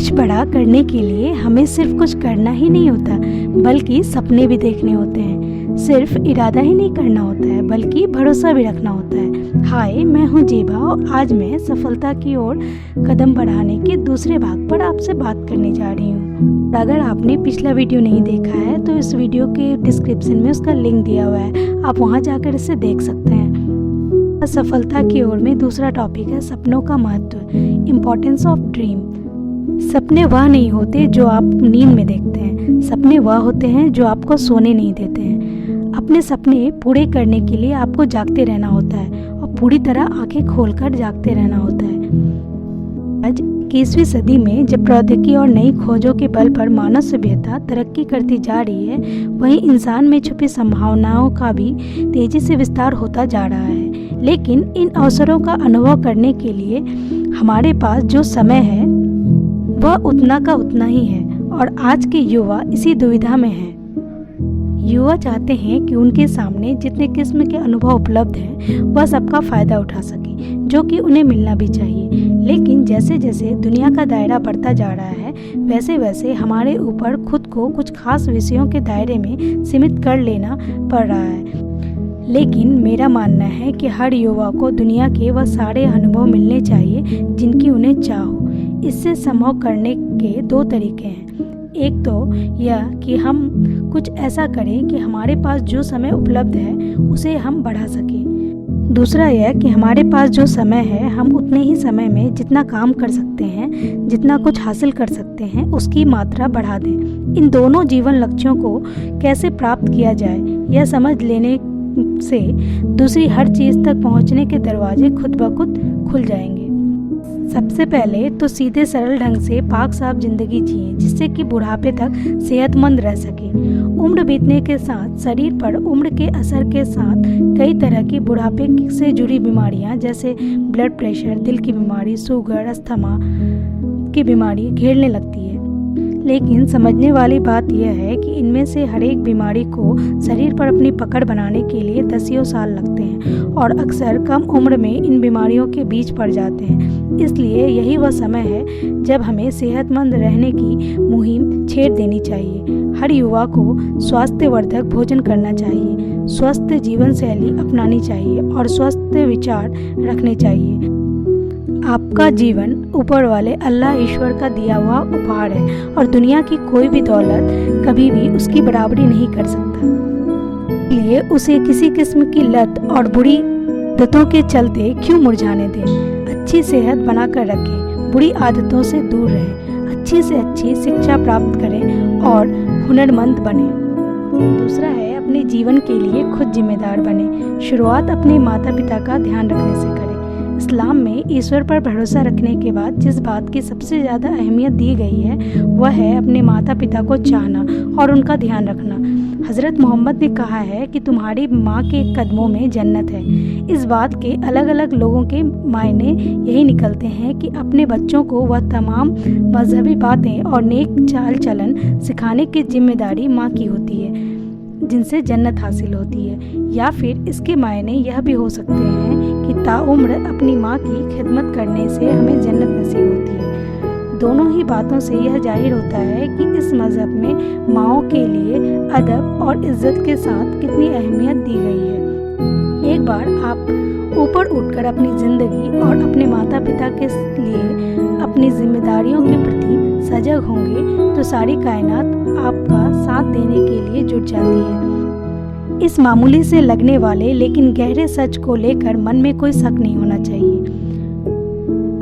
कुछ बड़ा करने के लिए हमें सिर्फ कुछ करना ही नहीं होता, बल्कि सपने भी देखने होते हैं। सिर्फ इरादा ही नहीं करना होता है, बल्कि भरोसा भी रखना होता है। हाय, मैं हूँ जीबा और आज मैं सफलता की ओर कदम बढ़ाने के दूसरे भाग पर आपसे बात करने जा रही हूँ। अगर आपने पिछला वीडियो नहीं देखा है तो इस वीडियो के डिस्क्रिप्शन में उसका लिंक दिया हुआ है, आप वहाँ जाकर इसे देख सकते हैं। सफलता की ओर में दूसरा टॉपिक है सपनों का महत्व, इम्पोर्टेंस ऑफ ड्रीम। सपने वह नहीं होते जो आप नींद में देखते हैं, सपने वह होते हैं जो आपको सोने नहीं देते हैं। अपने सपने पूरे करने के लिए आपको जागते रहना होता है और पूरी तरह आंखें खोलकर जागते रहना होता है। आज 21वीं सदी में जब प्रौद्योगिकी और नई खोजों के बल पर मानव सभ्यता तरक्की करती जा रही है, वहीं इंसान में छुपी संभावनाओं का भी तेजी से विस्तार होता जा रहा है। लेकिन इन अवसरों का अनुभव करने के लिए हमारे पास जो समय है वह उतना का उतना ही है और आज के युवा इसी दुविधा में हैं। युवा चाहते हैं कि उनके सामने जितने किस्म के अनुभव उपलब्ध हैं वह सबका फ़ायदा उठा सके, जो कि उन्हें मिलना भी चाहिए। लेकिन जैसे जैसे दुनिया का दायरा बढ़ता जा रहा है, वैसे वैसे हमारे ऊपर खुद को कुछ खास विषयों के दायरे में सीमित कर लेना पड़ रहा है। लेकिन मेरा मानना है कि हर युवा को दुनिया के वह सारे अनुभव मिलने चाहिए जिनकी उन्हें चाह हो। इससे संभव करने के दो तरीके हैं। एक तो यह कि हम कुछ ऐसा करें कि हमारे पास जो समय उपलब्ध है उसे हम बढ़ा सकें। दूसरा यह कि हमारे पास जो समय है हम उतने ही समय में जितना काम कर सकते हैं, जितना कुछ हासिल कर सकते हैं, उसकी मात्रा बढ़ा दें। इन दोनों जीवन लक्ष्यों को कैसे प्राप्त किया जाए यह समझ लेने से दूसरी हर चीज़ तक पहुंचने के दरवाजे खुद ब खुद खुल जाएंगे। सबसे पहले तो सीधे सरल ढंग से पाक साफ जिंदगी जिए, जिससे कि बुढ़ापे तक सेहतमंद रह सके। उम्र बीतने के साथ शरीर पर उम्र के असर के साथ कई तरह की बुढ़ापे से जुड़ी बीमारियां जैसे ब्लड प्रेशर, दिल की बीमारी, शुगर, अस्थमा की बीमारी घेरने लगती है। लेकिन समझने वाली बात यह है कि इनमें से हर एक बीमारी को शरीर पर अपनी पकड़ बनाने के लिए दसियों साल लगते हैं और अक्सर कम उम्र में इन बीमारियों के बीच पड़ जाते हैं। इसलिए यही वह समय है जब हमें सेहतमंद रहने की मुहिम छेड़ देनी चाहिए। हर युवा को स्वास्थ्यवर्धक भोजन करना चाहिए, स्वस्थ जीवन शैली अपनानी चाहिए और स्वस्थ विचार रखने चाहिए। आपका जीवन ऊपर वाले अल्लाह ईश्वर का दिया हुआ उपहार है और दुनिया की कोई भी दौलत कभी भी उसकी बराबरी नहीं कर सकता। इसलिए उसे किसी किस्म की लत और बुरी आदतों के चलते क्यों मुरझाने दें। अच्छी सेहत बनाकर रखें, बुरी आदतों से दूर रहें, अच्छी से अच्छी शिक्षा प्राप्त करें और हुनरमंद बने। दूसरा है अपने जीवन के लिए खुद जिम्मेदार बने। शुरुआत अपने माता पिता का ध्यान रखने से करें। इस्लाम में ईश्वर पर भरोसा रखने के बाद जिस बात की सबसे ज़्यादा अहमियत दी गई है वह है अपने माता पिता को चाहना और उनका ध्यान रखना। हज़रत मोहम्मद ने कहा है कि तुम्हारी माँ के कदमों में जन्नत है। इस बात के अलग अलग लोगों के मायने यही निकलते हैं कि अपने बच्चों को वह तमाम मजहबी बातें और नेक चाल चलन सिखाने की जिम्मेदारी माँ की होती है जिनसे जन्नत हासिल होती है। या फिर इसके मायने यह भी हो सकते हैं कि ताउम्र अपनी माँ की खिदमत करने से हमें जन्नत नसीब होती है। दोनों ही बातों से यह जाहिर होता है कि इस मज़हब में माँओं के लिए अदब और इज़्ज़त के साथ कितनी अहमियत दी गई है। एक बार आप ऊपर उठकर अपनी ज़िंदगी और अपने माता पिता के लिए अपनी जिम्मेदारियों के प्रति सजग होंगे तो सारी कायनात आपका साथ देने के लिए जुट जाती है। इस मामूली से लगने वाले लेकिन गहरे सच को लेकर मन में कोई शक नहीं होना चाहिए।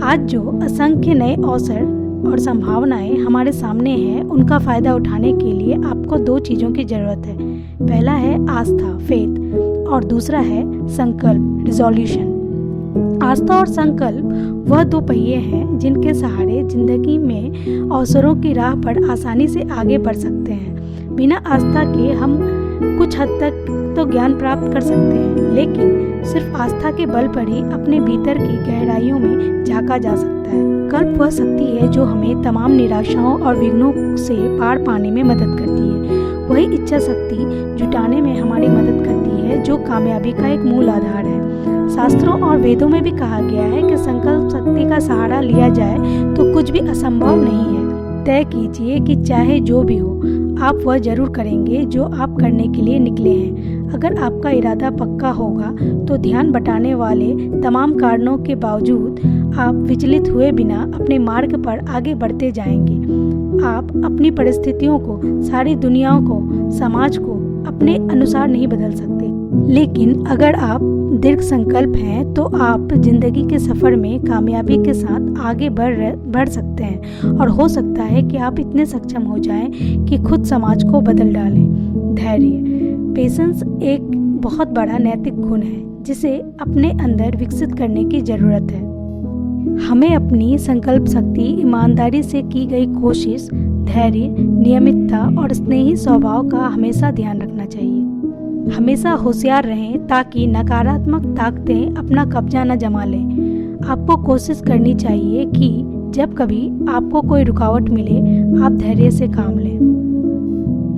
आज जो असंख्य नए अवसर और संभावनाएं हमारे सामने हैं उनका फ़ायदा उठाने के लिए आपको दो चीज़ों की ज़रूरत है। पहला है आस्था, फेथ, और दूसरा है संकल्प, रिजोल्यूशन। आस्था और संकल्प वह दो पहिए हैं जिनके सहारे जिंदगी में अवसरों की राह पर आसानी से आगे बढ़ सकते हैं। बिना आस्था के हम कुछ हद तक तो ज्ञान प्राप्त कर सकते हैं, लेकिन सिर्फ आस्था के बल पर ही अपने भीतर की गहराइयों में झांका जा सकता है। कल्प वह शक्ति है जो हमें तमाम निराशाओं और विघ्नों से पार पाने में मदद करती है। वही इच्छा शक्ति जुटाने में हमारी मदद करती है जो कामयाबी का एक मूल आधार है। शास्त्रों और वेदों में भी कहा गया है कि संकल्प शक्ति का सहारा लिया जाए तो कुछ भी असंभव नहीं है। तय कीजिए कि चाहे जो भी हो, आप वह ज़रूर करेंगे जो आप करने के लिए निकले हैं। अगर आपका इरादा पक्का होगा तो ध्यान बटाने वाले तमाम कारणों के बावजूद आप विचलित हुए बिना अपने मार्ग पर आगे बढ़ते जाएंगे। आप अपनी परिस्थितियों को, सारी दुनिया को, समाज को अपने अनुसार नहीं बदल सकते, लेकिन अगर आप दीर्घ संकल्प हैं तो आप जिंदगी के सफ़र में कामयाबी के साथ आगे बढ़ सकते हैं और हो सकता है कि आप इतने सक्षम हो जाएं कि खुद समाज को बदल डालें। धैर्य, पेशेंस एक बहुत बड़ा नैतिक गुण है जिसे अपने अंदर विकसित करने की ज़रूरत है। हमें अपनी संकल्प शक्ति, ईमानदारी से की गई कोशिश, धैर्य, नियमितता और स्नेही स्वभाव का हमेशा ध्यान रखना चाहिए। हमेशा होशियार रहें ताकि नकारात्मक ताकतें अपना कब्जा न जमा लें। आपको कोशिश करनी चाहिए कि जब कभी आपको कोई रुकावट मिले, आप धैर्य से काम लें।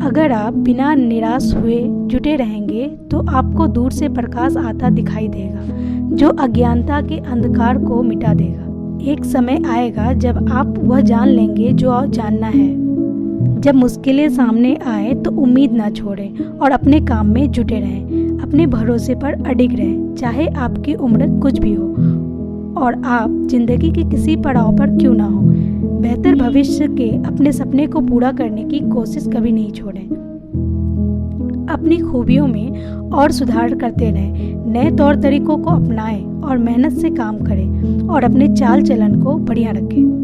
अगर आप बिना निराश हुए जुटे रहेंगे तो आपको दूर से प्रकाश आता दिखाई देगा जो अज्ञानता के अंधकार को मिटा देगा। एक समय आएगा जब आप वह जान लेंगे जो जानना है। जब मुश्किलें सामने आए तो उम्मीद ना छोड़ें और अपने काम में जुटे रहें। अपने भरोसे पर अडिग रहें, चाहे आपकी उम्र कुछ भी हो और आप जिंदगी के किसी पड़ाव पर क्यों ना हो। बेहतर भविष्य के अपने सपने को पूरा करने की कोशिश कभी नहीं छोड़ें। अपनी खूबियों में और सुधार करते रहें, नए तौर तरीकों को अपनाएं और मेहनत से काम करें और अपने चाल चलन को बढ़िया रखें।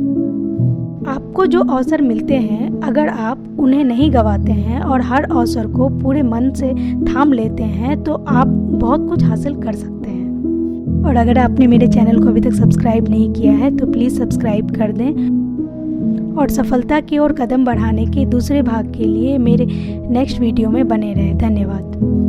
आपको जो अवसर मिलते हैं, अगर आप उन्हें नहीं गंवाते हैं और हर अवसर को पूरे मन से थाम लेते हैं तो आप बहुत कुछ हासिल कर सकते हैं। और अगर आपने मेरे चैनल को अभी तक सब्सक्राइब नहीं किया है तो प्लीज़ सब्सक्राइब कर दें और सफलता की ओर कदम बढ़ाने के दूसरे भाग के लिए मेरे नेक्स्ट वीडियो में बने रहें। धन्यवाद।